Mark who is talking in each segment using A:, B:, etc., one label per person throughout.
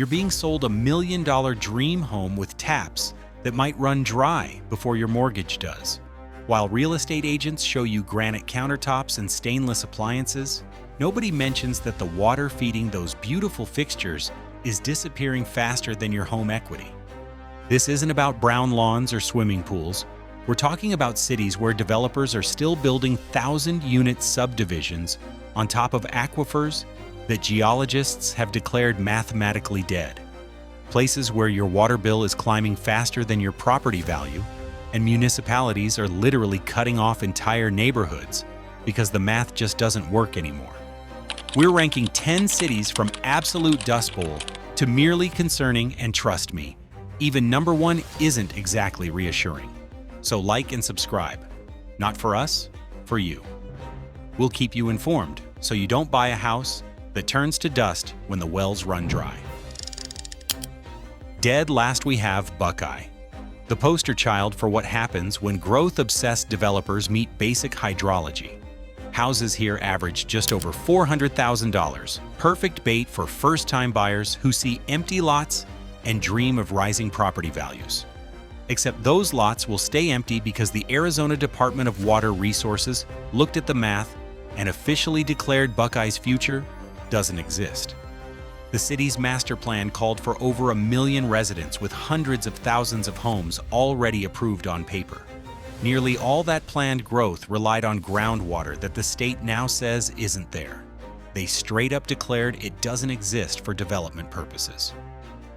A: You're being sold $1 million dream home with taps that might run dry before your mortgage does. While real estate agents show you granite countertops and stainless appliances, nobody mentions that the water feeding those beautiful fixtures is disappearing faster than your home equity. This isn't about brown lawns or swimming pools. We're talking about cities where developers are still building 1,000-unit subdivisions on top of aquifers that geologists have declared mathematically dead. Places where your water bill is climbing faster than your property value, and municipalities are literally cutting off entire neighborhoods because the math just doesn't work anymore. We're ranking 10 cities from absolute dust bowl to merely concerning, and trust me, even number 1 isn't exactly reassuring. So like and subscribe. Not for us, for you. We'll keep you informed so you don't buy a house that turns to dust when the wells run dry. Dead last we have Buckeye, the poster child for what happens when growth-obsessed developers meet basic hydrology. Houses here average just over $400,000, perfect bait for first-time buyers who see empty lots and dream of rising property values. Except those lots will stay empty because the Arizona Department of Water Resources looked at the math and officially declared Buckeye's future doesn't exist. The city's master plan called for over 1 million residents with hundreds of thousands of homes already approved on paper. Nearly all that planned growth relied on groundwater that the state now says isn't there. They straight up declared it doesn't exist for development purposes.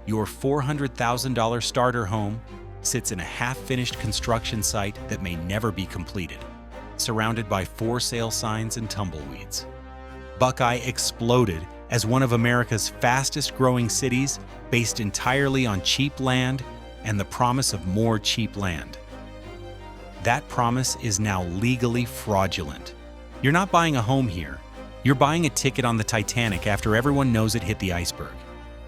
A: Your $400,000 starter home sits in a half-finished construction site that may never be completed, surrounded by for sale signs and tumbleweeds. Buckeye exploded as one of America's fastest-growing cities based entirely on cheap land and the promise of more cheap land. That promise is now legally fraudulent. You're not buying a home here. You're buying a ticket on the Titanic after everyone knows it hit the iceberg.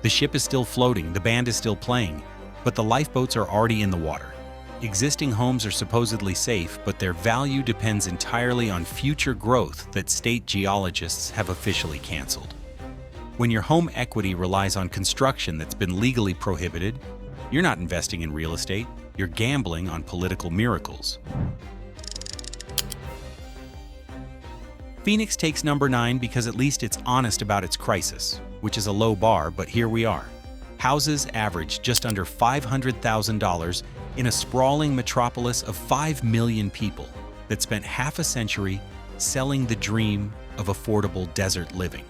A: The ship is still floating, the band is still playing, but the lifeboats are already in the water. Existing homes are supposedly safe, but their value depends entirely on future growth that state geologists have officially canceled. When your home equity relies on construction that's been legally prohibited, you're not investing in real estate, you're gambling on political miracles. Phoenix takes number 9 because at least it's honest about its crisis, which is a low bar, but here we are. Houses average just under $500,000 in a sprawling metropolis of 5 million people that spent half a century selling the dream of affordable desert living.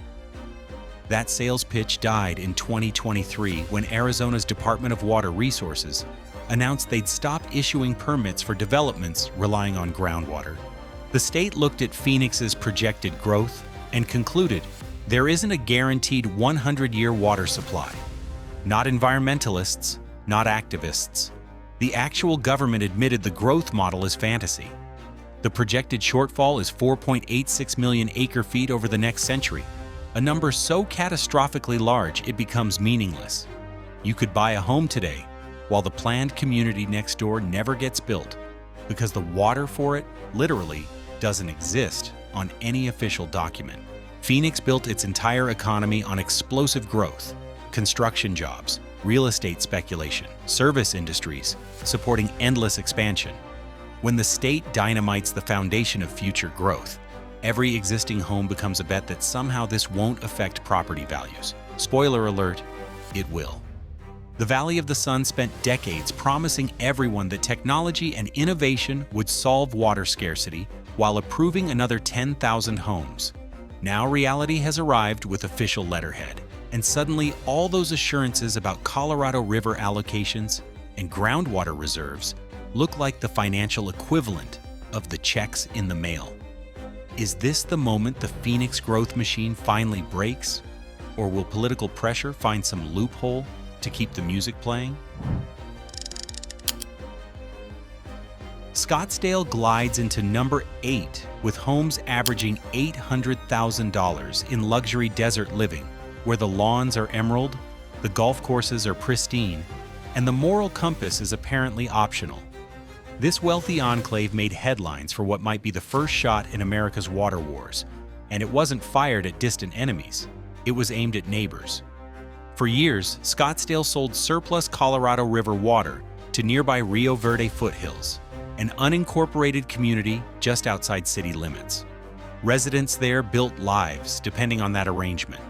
A: That sales pitch died in 2023 when Arizona's Department of Water Resources announced they'd stop issuing permits for developments relying on groundwater. The state looked at Phoenix's projected growth and concluded there isn't a guaranteed 100-year water supply. Not environmentalists, not activists. The actual government admitted the growth model is fantasy. The projected shortfall is 4.86 million acre-feet over the next century, a number so catastrophically large it becomes meaningless. You could buy a home today, while the planned community next door never gets built, because the water for it, literally, doesn't exist on any official document. Phoenix built its entire economy on explosive growth, construction jobs, real estate speculation, service industries, supporting endless expansion. When the state dynamites the foundation of future growth, every existing home becomes a bet that somehow this won't affect property values. Spoiler alert, it will. The Valley of the Sun spent decades promising everyone that technology and innovation would solve water scarcity while approving another 10,000 homes. Now reality has arrived with official letterhead, and suddenly all those assurances about Colorado River allocations and groundwater reserves look like the financial equivalent of the checks in the mail. Is this the moment the Phoenix growth machine finally breaks? Or will political pressure find some loophole to keep the music playing? Scottsdale glides into number 8 with homes averaging $800,000 in luxury desert living, where the lawns are emerald, the golf courses are pristine, and the moral compass is apparently optional. This wealthy enclave made headlines for what might be the first shot in America's water wars, and it wasn't fired at distant enemies, it was aimed at neighbors. For years, Scottsdale sold surplus Colorado River water to nearby Rio Verde foothills, an unincorporated community just outside city limits. Residents there built lives depending on that arrangement.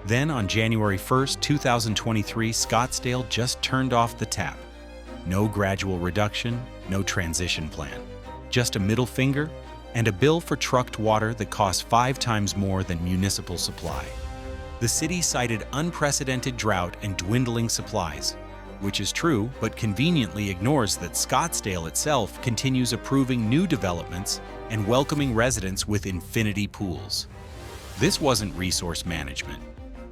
A: Then on January 1, 2023, Scottsdale just turned off the tap. No gradual reduction, no transition plan. Just a middle finger and a bill for trucked water that costs 5 times more than municipal supply. The city cited unprecedented drought and dwindling supplies, which is true, but conveniently ignores that Scottsdale itself continues approving new developments and welcoming residents with infinity pools. This wasn't resource management.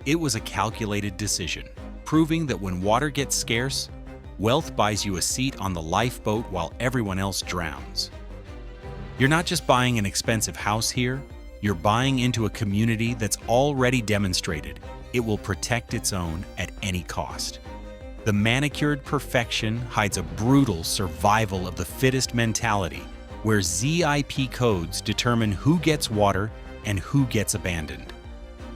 A: It was a calculated decision, proving that when water gets scarce, wealth buys you a seat on the lifeboat while everyone else drowns. You're not just buying an expensive house here, you're buying into a community that's already demonstrated it will protect its own at any cost. The manicured perfection hides a brutal survival of the fittest mentality, where ZIP codes determine who gets water and who gets abandoned.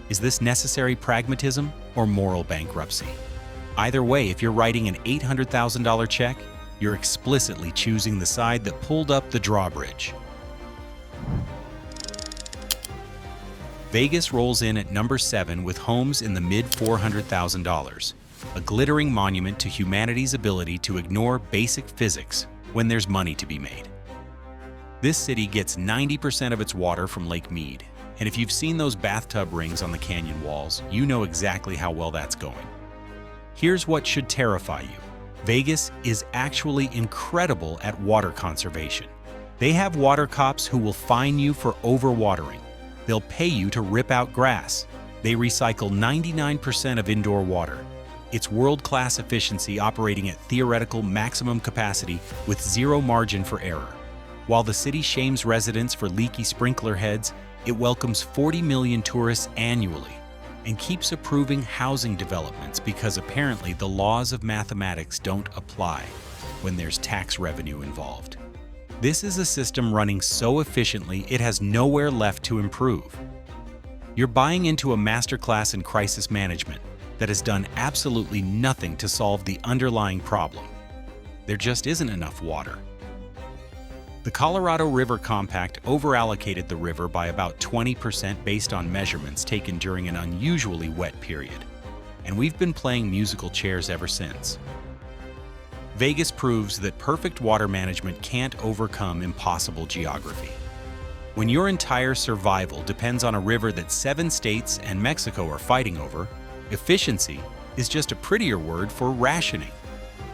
A: Is this necessary pragmatism or moral bankruptcy? Either way, if you're writing an $800,000 check, you're explicitly choosing the side that pulled up the drawbridge. Vegas rolls in at number 7 with homes in the mid-$400,000, a glittering monument to humanity's ability to ignore basic physics when there's money to be made. This city gets 90% of its water from Lake Mead, and if you've seen those bathtub rings on the canyon walls, you know exactly how well that's going. Here's what should terrify you. Vegas is actually incredible at water conservation. They have water cops who will fine you for overwatering. They'll pay you to rip out grass. They recycle 99% of indoor water. It's world-class efficiency operating at theoretical maximum capacity with zero margin for error. While the city shames residents for leaky sprinkler heads, it welcomes 40 million tourists annually and keeps approving housing developments because apparently the laws of mathematics don't apply when there's tax revenue involved. This is a system running so efficiently it has nowhere left to improve. You're buying into a masterclass in crisis management that has done absolutely nothing to solve the underlying problem. There just isn't enough water. The Colorado River Compact overallocated the river by about 20% based on measurements taken during an unusually wet period, and we've been playing musical chairs ever since. Vegas proves that perfect water management can't overcome impossible geography. When your entire survival depends on a river that 7 states and Mexico are fighting over, efficiency is just a prettier word for rationing.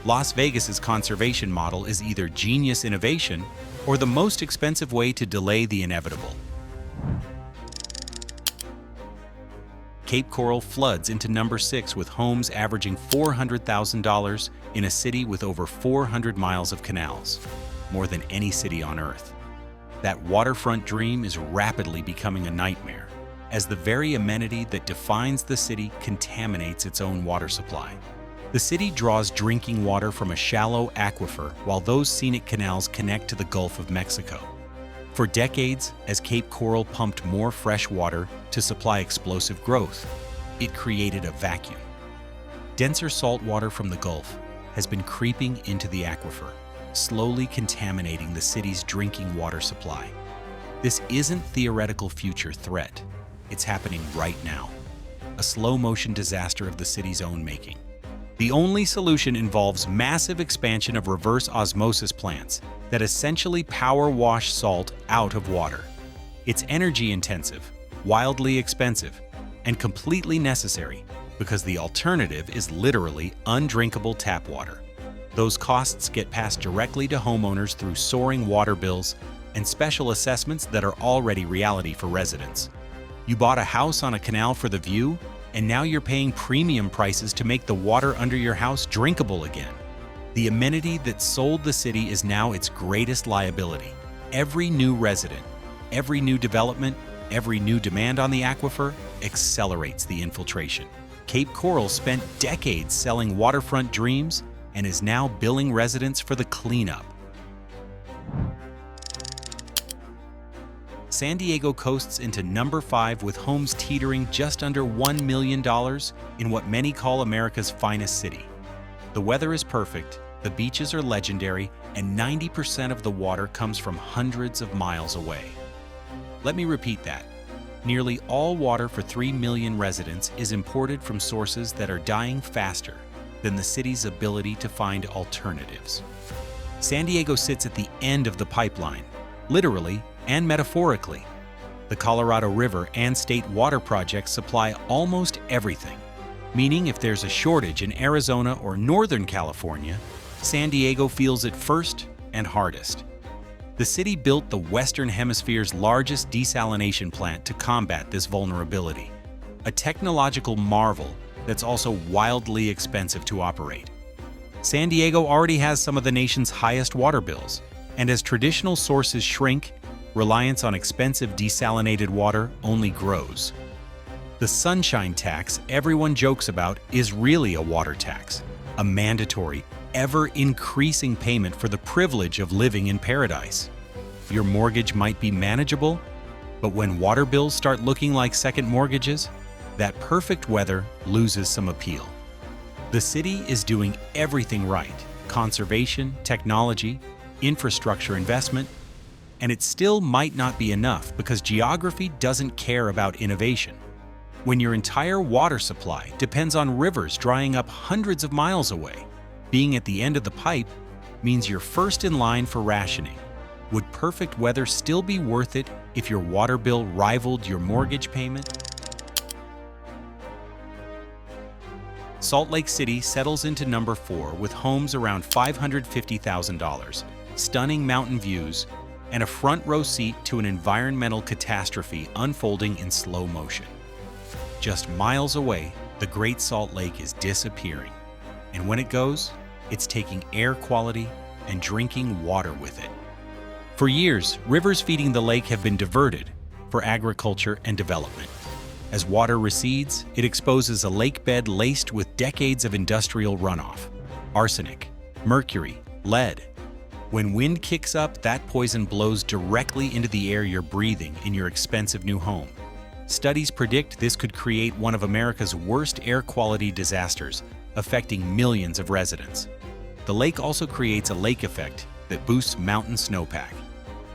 A: Las Vegas's conservation model is either genius innovation or the most expensive way to delay the inevitable. Cape Coral floods into number 6 with homes averaging $400,000 in a city with over 400 miles of canals, more than any city on Earth. That waterfront dream is rapidly becoming a nightmare, as the very amenity that defines the city contaminates its own water supply. The city draws drinking water from a shallow aquifer while those scenic canals connect to the Gulf of Mexico. For decades, as Cape Coral pumped more fresh water to supply explosive growth, it created a vacuum. Denser salt water from the Gulf has been creeping into the aquifer, slowly contaminating the city's drinking water supply. This isn't theoretical future threat. It's happening right now. A slow-motion disaster of the city's own making. The only solution involves massive expansion of reverse osmosis plants that essentially power wash salt out of water. It's energy intensive, wildly expensive, and completely necessary because the alternative is literally undrinkable tap water. Those costs get passed directly to homeowners through soaring water bills and special assessments that are already reality for residents. You bought a house on a canal for the view, and now you're paying premium prices to make the water under your house drinkable again. The amenity that sold the city is now its greatest liability. Every new resident, every new development, every new demand on the aquifer accelerates the infiltration. Cape Coral spent decades selling waterfront dreams and is now billing residents for the cleanup. San Diego coasts into number 5 with homes teetering just under $1 million in what many call America's finest city. The weather is perfect, the beaches are legendary, and 90% of the water comes from hundreds of miles away. Let me repeat that. Nearly all water for 3 million residents is imported from sources that are dying faster than the city's ability to find alternatives. San Diego sits at the end of the pipeline, literally and metaphorically. The Colorado River and state water projects supply almost everything, meaning if there's a shortage in Arizona or Northern California, San Diego feels it first and hardest. The city built the Western Hemisphere's largest desalination plant to combat this vulnerability, a technological marvel that's also wildly expensive to operate. San Diego already has some of the nation's highest water bills, and as traditional sources shrink, reliance on expensive desalinated water only grows. The sunshine tax everyone jokes about is really a water tax, a mandatory, ever-increasing payment for the privilege of living in paradise. Your mortgage might be manageable, but when water bills start looking like second mortgages, that perfect weather loses some appeal. The city is doing everything right: conservation, technology, infrastructure investment, and it still might not be enough because geography doesn't care about innovation. When your entire water supply depends on rivers drying up hundreds of miles away, being at the end of the pipe means you're first in line for rationing. Would perfect weather still be worth it if your water bill rivaled your mortgage payment? Salt Lake City settles into number 4 with homes around $550,000, stunning mountain views, and a front row seat to an environmental catastrophe unfolding in slow motion. Just miles away, the Great Salt Lake is disappearing. And when it goes, it's taking air quality and drinking water with it. For years, rivers feeding the lake have been diverted for agriculture and development. As water recedes, it exposes a lake bed laced with decades of industrial runoff, arsenic, mercury, lead. When wind kicks up, that poison blows directly into the air you're breathing in your expensive new home. Studies predict this could create one of America's worst air quality disasters, affecting millions of residents. The lake also creates a lake effect that boosts mountain snowpack,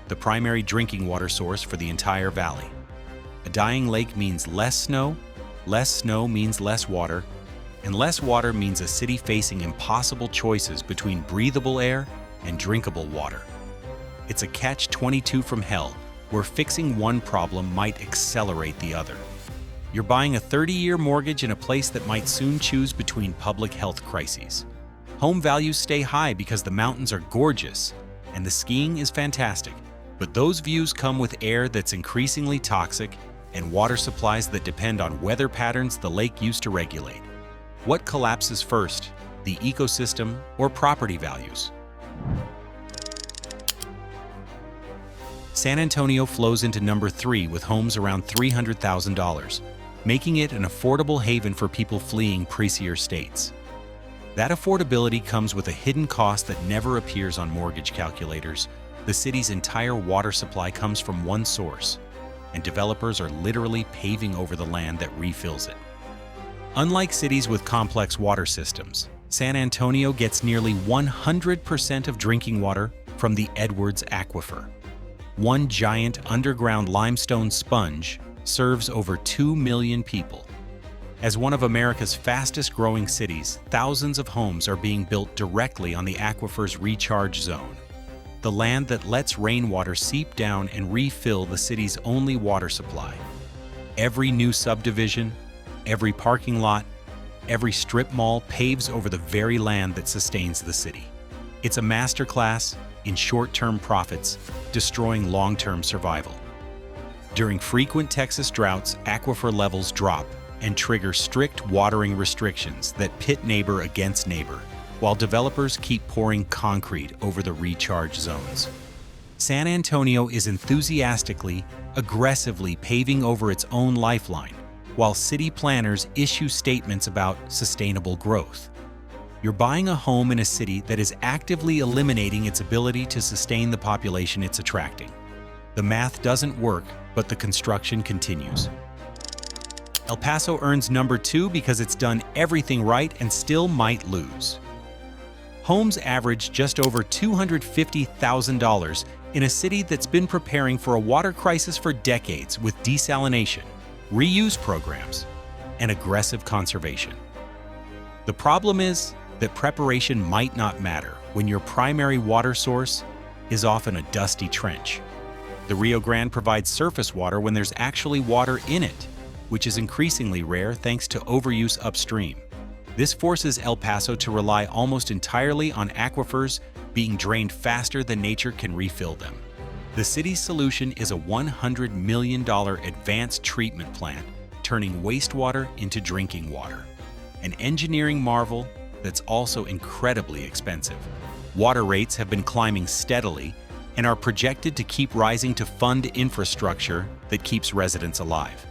A: the primary drinking water source for the entire valley. A dying lake means less snow means less water, and less water means a city facing impossible choices between breathable air and drinkable water. It's a catch-22 from hell, where fixing one problem might accelerate the other. You're buying a 30-year mortgage in a place that might soon choose between public health crises. Home values stay high because the mountains are gorgeous, and the skiing is fantastic, but those views come with air that's increasingly toxic and water supplies that depend on weather patterns the lake used to regulate. What collapses first, the ecosystem or property values? San Antonio flows into number 3 with homes around $300,000, making it an affordable haven for people fleeing pricier states. That affordability comes with a hidden cost that never appears on mortgage calculators. The city's entire water supply comes from one source, and developers are literally paving over the land that refills it. Unlike cities with complex water systems, San Antonio gets nearly 100% of drinking water from the Edwards Aquifer. One giant underground limestone sponge serves over 2 million people. As one of America's fastest-growing cities, thousands of homes are being built directly on the aquifer's recharge zone, the land that lets rainwater seep down and refill the city's only water supply. Every new subdivision, every parking lot, every strip mall paves over the very land that sustains the city. It's a masterclass in short-term profits, destroying long-term survival. During frequent Texas droughts, aquifer levels drop and trigger strict watering restrictions that pit neighbor against neighbor, while developers keep pouring concrete over the recharge zones. San Antonio is enthusiastically, aggressively paving over its own lifeline, while city planners issue statements about sustainable growth. You're buying a home in a city that is actively eliminating its ability to sustain the population it's attracting. The math doesn't work, but the construction continues. El Paso earns number 2 because it's done everything right and still might lose. Homes average just over $250,000 in a city that's been preparing for a water crisis for decades with desalination, reuse programs, and aggressive conservation. The problem is that preparation might not matter when your primary water source is often a dusty trench. The Rio Grande provides surface water when there's actually water in it, which is increasingly rare thanks to overuse upstream. This forces El Paso to rely almost entirely on aquifers being drained faster than nature can refill them. The city's solution is a $100 million advanced treatment plant, turning wastewater into drinking water. An engineering marvel that's also incredibly expensive. Water rates have been climbing steadily and are projected to keep rising to fund infrastructure that keeps residents alive.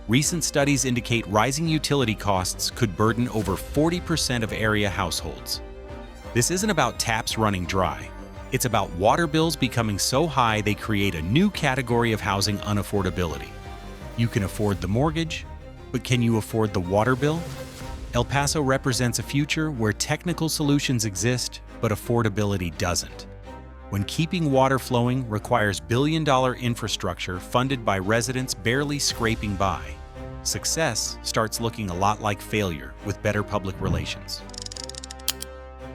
A: Recent studies indicate rising utility costs could burden over 40% of area households. This isn't about taps running dry. It's about water bills becoming so high they create a new category of housing unaffordability. You can afford the mortgage, but can you afford the water bill? El Paso represents a future where technical solutions exist, but affordability doesn't. When keeping water flowing requires billion-dollar infrastructure funded by residents barely scraping by, success starts looking a lot like failure with better public relations.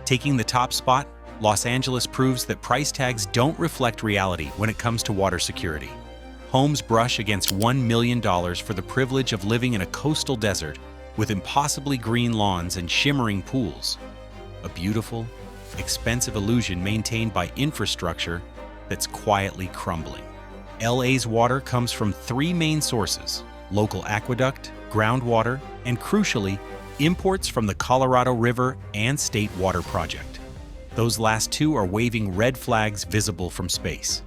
A: Taking the top spot, Los Angeles proves that price tags don't reflect reality when it comes to water security. Homes brush against $1 million for the privilege of living in a coastal desert with impossibly green lawns and shimmering pools. A beautiful, expensive illusion maintained by infrastructure that's quietly crumbling. LA's water comes from 3 main sources: local aqueduct, groundwater, and crucially, imports from the Colorado River and State Water Project. Those last 2 are waving red flags visible from space.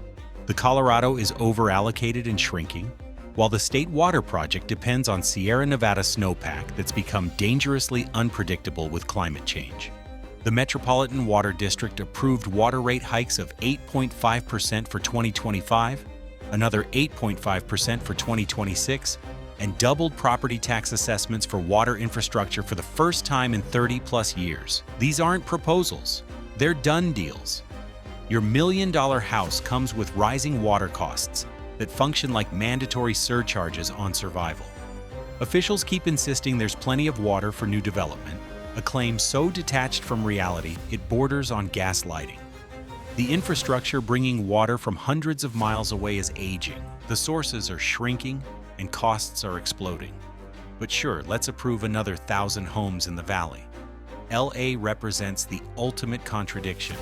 A: The Colorado is over-allocated and shrinking, while the State Water Project depends on Sierra Nevada snowpack that's become dangerously unpredictable with climate change. The Metropolitan Water District approved water rate hikes of 8.5% for 2025, another 8.5% for 2026, and doubled property tax assessments for water infrastructure for the first time in 30-plus years. These aren't proposals, they're done deals. Your million-dollar house comes with rising water costs that function like mandatory surcharges on survival. Officials keep insisting there's plenty of water for new development, a claim so detached from reality it borders on gaslighting. The infrastructure bringing water from hundreds of miles away is aging, the sources are shrinking, and costs are exploding. But sure, let's approve another 1,000 homes in the valley. LA represents the ultimate contradiction,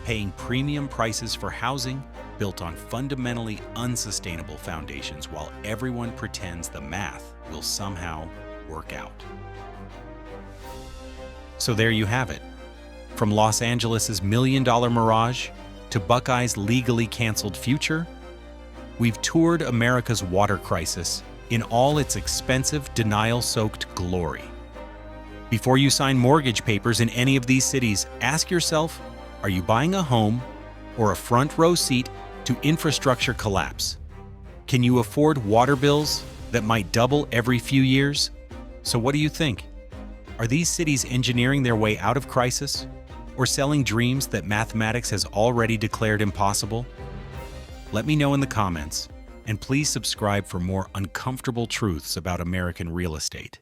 A: paying premium prices for housing built on fundamentally unsustainable foundations while everyone pretends the math will somehow work out. So there you have it. From Los Angeles' million-dollar mirage to Buckeye's legally canceled future, we've toured America's water crisis in all its expensive, denial-soaked glory. Before you sign mortgage papers in any of these cities, ask yourself, are you buying a home or a front-row seat to infrastructure collapse? Can you afford water bills that might double every few years? So what do you think? Are these cities engineering their way out of crisis, or selling dreams that mathematics has already declared impossible? Let me know in the comments, and please subscribe for more uncomfortable truths about American real estate.